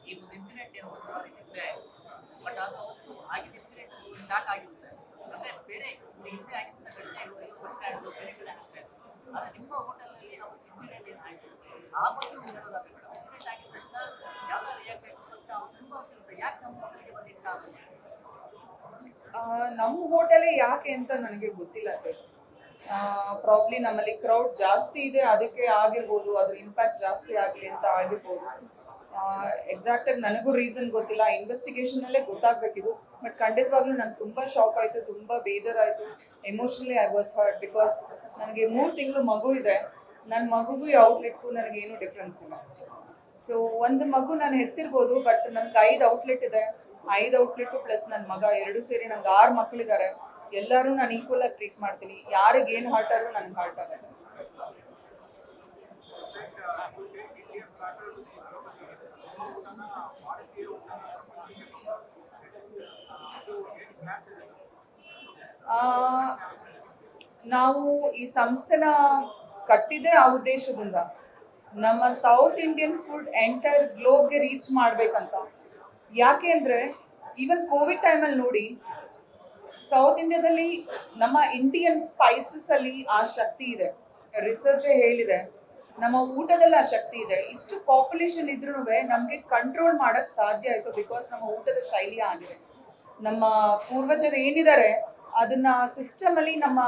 ಈ ಒಂದು ಇನ್ಸಿಡೆಂಟ್ ಏನು ಗೊತ್ತಿದೆ, ಬಟ್ ಅದು ಅವತ್ತು ಆಗಿದ್ದ ಇನ್ಸಿಡೆಂಟ್ ಶಾಕ್ ಆಗಿರುತ್ತೆ. ಅಂದ್ರೆ ಬೇರೆ ಹಿಂದೆ ಆಗಿದ್ದ ಘಟನೆ ಬಸ್ ಸ್ಟ್ಯಾಂಡ್ ಬೇರೆ ಕಡೆ ಆಗುತ್ತೆ. ಆದ್ರೆ ನಿಮ್ಮ ಹೋಟೆಲ್ನಲ್ಲಿ ಅವತ್ತು ಇನ್ಸಿಡೆಂಟ್ ಏನಾಯ್ತು ಆ ಬಗ್ಗೆ ಒಂದು ಹೇಳೋದಾಗಬೇಕು. ಇನ್ಸಿಡೆಂಟ್ ಆಗಿದ ತಕ್ಷಣ ಯಾವ್ದಾದ್ರು ರಿಯಾಕ್ಟ್ ಅಂತ ಅನುಭವಿಸಿರುತ್ತೆ, ಯಾಕೆ ನಮ್ಮ ಹೋಟೆಲ್ಗೆ ಬಂದಿಷ್ಟ ಆಗುತ್ತೆ? ನಮ್ಮ ಹೋಟೆಲೇ ಯಾಕೆ ಅಂತ ನನಗೆ ಗೊತ್ತಿಲ್ಲ ಸರ್. ಪ್ರಾಬ್ಲಿ ನಮ್ಮಲ್ಲಿ ಕ್ರೌಡ್ ಜಾಸ್ತಿ ಇದೆ, ಅದಕ್ಕೆ ಆಗಿರ್ಬೋದು, ಅದ್ರ ಇಂಪ್ಯಾಕ್ಟ್ ಜಾಸ್ತಿ ಆಗಲಿ ಅಂತ ಆಗಿರ್ಬೋದು. ಎಕ್ಸಾಕ್ಟಾಗಿ ನನಗೂ ರೀಸನ್ ಗೊತ್ತಿಲ್ಲ, ಇನ್ವೆಸ್ಟಿಗೇಷನಲ್ಲೇ ಗೊತ್ತಾಗಬೇಕಿದು. ಬಟ್ ಖಂಡಿತವಾಗ್ಲೂ ನನಗೆ ತುಂಬ ಶಾಕ್ ಆಯಿತು, ತುಂಬ ಬೇಜಾರಾಯಿತು. Emotionally I was hurt because ನನಗೆ 3 ತಿಂಗಳು ಮಗು ಇದೆ. ನನ್ನ ಮಗುಗೂ ಈ ಔಟ್ಲೆಟ್ಗೂ ನನಗೇನು ಡಿಫ್ರೆನ್ಸ್ ಇಲ್ಲ. ಸೊ ಒಂದು ಮಗು ನಾನು ಹೆತ್ತಿರ್ಬೋದು, ಬಟ್ ನನಗೆ 5 ಔಟ್ಲೆಟ್ ಇದೆ. 5 ಔಟ್ಲೆಟು ಪ್ಲಸ್ ನನ್ನ ಮಗ 2 ಸೇರಿ ನಂಗೆ 6 ಮಕ್ಕಳಿದ್ದಾರೆ. ಎಲ್ಲರೂ ನಾನು ಈಕ್ವಲ್ ಆಗಿ ಟ್ರೀಟ್ ಮಾಡ್ತೀನಿ. ಯಾರಿಗೆ ಏನು ಹರ್ಟ್ ಆದ್ರೂ ನನಗೆ ಹರ್ಟ್ ಆಗುತ್ತೆ. ನಾವು ಈ ಸಂಸ್ಥೆನ ಕಟ್ಟಿದೆ ಆ ಉದ್ದೇಶದಿಂದ, ನಮ್ಮ ಸೌತ್ ಇಂಡಿಯನ್ ಫುಡ್ ಎಂಟೈರ್ ಗ್ಲೋಬ್ಗೆ ರೀಚ್ ಮಾಡಬೇಕಂತ. ಯಾಕೆ ಅಂದರೆ ಈವನ್ ಕೋವಿಡ್ ಟೈಮಲ್ಲಿ ನೋಡಿ, ಸೌತ್ ಇಂಡಿಯಾದಲ್ಲಿ ನಮ್ಮ ಇಂಡಿಯನ್ ಸ್ಪೈಸಸಲ್ಲಿ ಆ ಶಕ್ತಿ ಇದೆ. ರಿಸರ್ಚೇ ಹೇಳಿದೆ, ನಮ್ಮ ಊಟದಲ್ಲಿ ಆ ಶಕ್ತಿ ಇದೆ. ಇಷ್ಟು ಪಾಪ್ಯುಲೇಷನ್ ಇದ್ರೂ ನಮಗೆ ಕಂಟ್ರೋಲ್ ಮಾಡೋಕ್ಕೆ ಸಾಧ್ಯ ಆಯಿತು ಬಿಕಾಸ್ ನಮ್ಮ ಊಟದ ಶೈಲಿ ಆಗಿದೆ. ನಮ್ಮ ಪೂರ್ವಜರು ಏನಿದ್ದಾರೆ ಅದನ್ನ ಸಿಸ್ಟಮಲ್ಲಿ, ನಮ್ಮ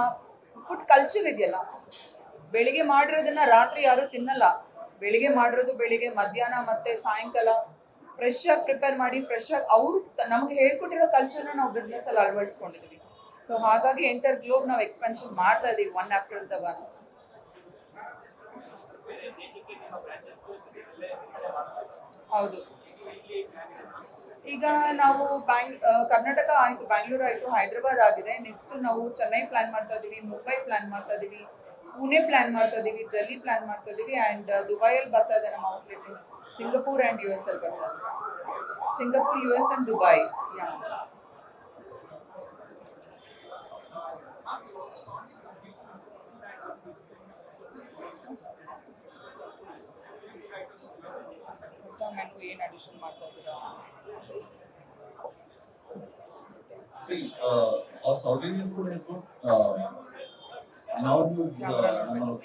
ಫುಡ್ ಕಲ್ಚರ್ ಇದೆಯಲ್ಲ, ಬೆಳಿಗ್ಗೆ ಮಾಡಿರೋದನ್ನ ರಾತ್ರಿ ಯಾರೂ ತಿನ್ನಲ್ಲ. ಬೆಳಿಗ್ಗೆ ಮಾಡಿರೋದು ಬೆಳಿಗ್ಗೆ, ಮಧ್ಯಾಹ್ನ ಮತ್ತು ಸಾಯಂಕಾಲ ಫ್ರೆಶ್ ಆಗಿ ಪ್ರಿಪೇರ್ ಮಾಡಿ, ಫ್ರೆಶ್ ಆಗಿ ಅವರು ನಮಗೆ ಹೇಳ್ಕೊಟ್ಟಿರೋ ಕಲ್ಚರ್ನ ನಾವು ಬಿಸ್ನೆಸ್ಸಲ್ಲಿ ಅಳವಡಿಸ್ಕೊಂಡಿದ್ದೀವಿ. ಸೊ ಹಾಗಾಗಿ ಎಂಟರ್ ಗ್ಲೋಬ್ ನಾವು ಎಕ್ಸ್ಪೆನ್ಷನ್ ಮಾಡ್ತಾ ಇದ್ದೀವಿ ಒನ್ ಆಫ್ಟರ್ ದ ಒನ್. ಹೌದು, ಈಗ ನಾವು ಕರ್ನಾಟಕ ಆಯಿತು, ಬ್ಯಾಂಗ್ಳೂರ್ ಆಯಿತು, ಹೈದರಾಬಾದ್ ಆಗಿದೆ. ನೆಕ್ಸ್ಟ್ ನಾವು ಚೆನ್ನೈ ಪ್ಲ್ಯಾನ್ ಮಾಡ್ತಾ ಇದ್ದೀವಿ, ಮುಂಬೈ ಪ್ಲ್ಯಾನ್ ಮಾಡ್ತಾ ಇದ್ದೀವಿ, ಪುಣೆ ಪ್ಲ್ಯಾನ್ ಮಾಡ್ತಾ ಇದ್ದೀವಿ, ಡೆಲ್ಲಿ ಪ್ಲ್ಯಾನ್ ಮಾಡ್ತಾ ಇದ್ದೀವಿ. ಆ್ಯಂಡ್ ದುಬೈಯಲ್ಲಿ ಬರ್ತಾ ಇದೆ ನಮ್ಮ ಔಟ್ಲೆಟ್. ಸಿಂಗಪೂರ್ ಆ್ಯಂಡ್ US ಅಲ್ಲಿ ಬರ್ತಾ ಇದೆ. Singapore, US and Dubai. ಹೊಸ ಮೆನು ಏನು ಅಡಿಷನ್ ಮಾಡ್ತಾ ಇದ್ದೀರಾ? See, our South Indian food has got nowadays number of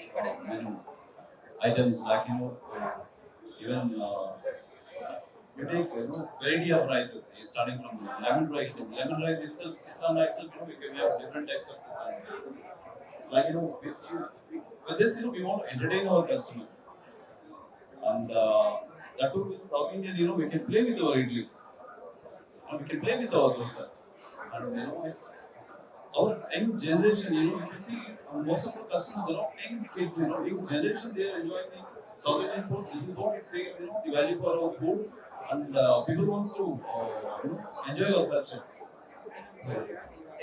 menu items like even you take variety of rices. Starting from lemon rice. Lemon rice itself, chicken itself, we can have different types of like with this we want to entertain our customer, and that too with South Indian we can play with our idli, and we can play with our dosa. And it's our young generation, if you see most of our customers are young kids, young generation, they are enjoying the South Indian food. This is what it says, the value for our food, and people wants to enjoy our culture.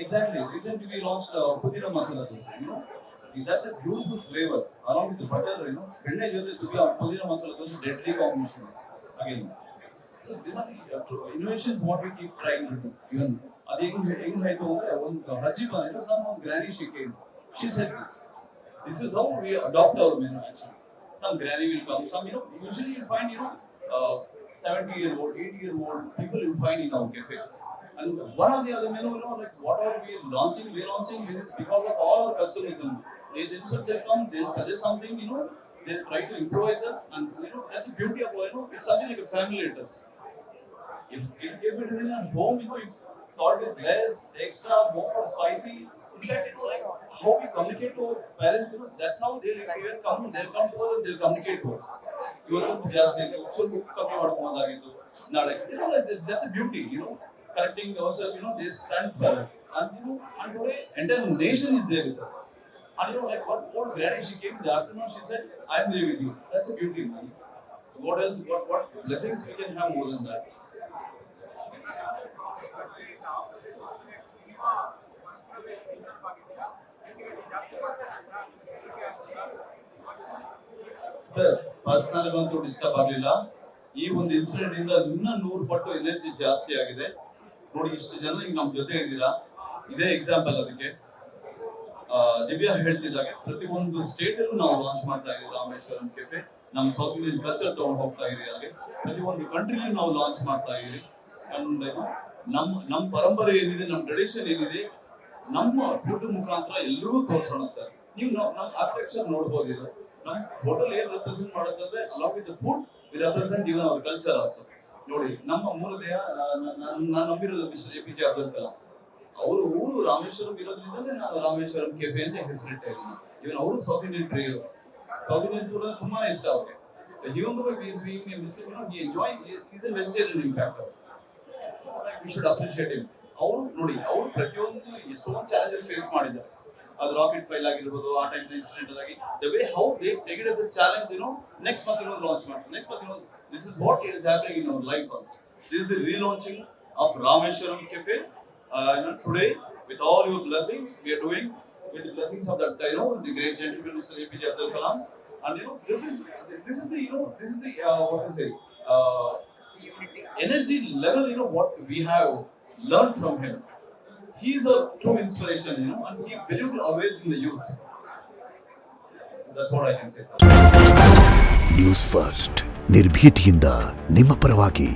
Exactly. Recently we launched Pudina Masala Dosa, that's a beautiful flavor along with the butter, Penne jothe to be Pudina Masala Dosa, deadly combination again. So these are the innovations what we keep trying to do. Even some granny she came. She said this is how we adopt our menu actually. Some granny will come, some usually you find 70-year-old, 80-year-old people you find in our cafe. And one or the other menu, like whatever we are launching this because of all our customers. They themselves they come, they'll suggest something, they'll try to improvise us, and that's the beauty of it's something like a family at us. If it is in a home, if salt is less, extra, more, spicy. In fact, like how we communicate to our parents, that's how they'll even come to us and they'll communicate to us. That's a beauty, correcting ourselves, they stand for us. And and today, entire nation is there with us. And like what granny she came in the afternoon, she said, I'm there with you. That's a beauty, man. What else, what blessings we can have more than that? Sir personal ಅಂತೂ disturb ಆಗಲಿಲ್ಲ. ಈ ಒಂದು incident ಇಂದ ಇನ್ನ 100 ಪಟ್ಟು energy ಜಾಸ್ತಿ ಆಗಿದೆ. ನೋಡಿ ಇಷ್ಟು ಜನ ಈಗ ನಮ್ಮ ಜೊತೆ ಇದ್ದೀರಾ, ಇದೇ ಎಕ್ಸಾಂಪಲ್ ಅದಕ್ಕೆ. ದಿವ್ಯಾ ಹೇಳ್ತಿದ್ದಾಗೆ ಪ್ರತಿ ಒಂದು ಸ್ಟೇಟ್ ಅಲ್ಲೂ ನಾವು ಲಾಂಚ್ ಮಾಡ್ತಾ ಇದ್ದೀವಿ ರಾಮೇಶ್ವರಂ ಕೆಫೆ. ನಮ್ಮ ಸೌತ್ ಇಂಡಿಯನ್ ಕಲ್ಚರ್ ತಗೊಂಡು ಹೋಗ್ತಾ ಇರಿ ಅಲ್ಲಿಗೆ ಪ್ರತಿಯೊಂದು ಕಂಟ್ರಿಲಿ ನಾವು ಲಾಂಚ್ ಮಾಡ್ತಾ ಇದೀವಿ ಅಂಡ್ ನಮ್ಮ ಪರಂಪರೆ ಏನಿದೆ ನಮ್ಮ ಟ್ರೆಡಿಷನ್ ಏನಿದೆ ನಮ್ಮ ಫುಡ್ ಮುಖಾಂತರ ಎಲ್ಲರೂ ತೋರಿಸೋಣ ಸರ್. ನೀವು ನಮ್ಮ ಆರ್ಕಿಟೆಕ್ಚರ್ ನೋಡ್ಬೋದು. ಇದು ನಮ್ಮ ಹೋಟೆಲ್ ಏನ್ ರೆಪ್ರೆಸೆಂಟ್ ಮಾಡುತ್ತಂದ್ರೆ along with the food we represent even our culture also. ನೋಡಿ ನಮ್ಮ ಮೂಲದೇಹ ನಾನು ನಂಬಿರೋದು ಮಿಸ್ಟರ್ APJ ಅಬ್ದುಲ್ ಕಲಾಂ ಅವರು ಊರು ರಾಮೇಶ್ವರಂ ಇರೋದ್ರಿಂದಲೇ ನಾನು ರಾಮೇಶ್ವರಂ ಕೆಫೆ ಅಂತ ಹೆಸರಿಟ್ಟ ಇದ್ದೀನಿ. ಇವನ್ ಅವರು south Indian trade, south Indian food ತುಂಬಾ ಇಷ್ಟ ಅವ್ರಿಗೆ. Even though he is being a Muslim, he enjoys. He is a vegetarian in fact. We should appreciate him. ಅವರು ನೋಡಿ ಅವರು ಪ್ರತಿಯೊಂದು ಎಷ್ಟೊಂದು ಚಾಲೆಂಜಸ್ ಫೇಸ್ ಮಾಡಿದ್ದಾರೆ. ಅದು ರಾಕೆಟ್ ಫೈಲ್ ಆಗಿರ್ಬೋದು, ಆ ಟೈಮ್ ಇನ್ಸಿಡೆಂಟ್ ಆಗಿ the way how they take it as a challenge, next month launch ಮಾಡ್ತಾರೆ. Next month this is what it is happening in our life also. This is the relaunching of Rameshwaram Cafe. Today with all your blessings we are doing with the blessings of that the great gentleman Mr. APJ Abdul Kalam. And this is the what to say energy level what we have learned from him. He is a true inspiration, and he believed always in the youth. That's what I can say, sir. News first ನಿರ್ಭೀತಿಯಿಂದ ನಿಮ್ಮ ಪರವಾಗಿ.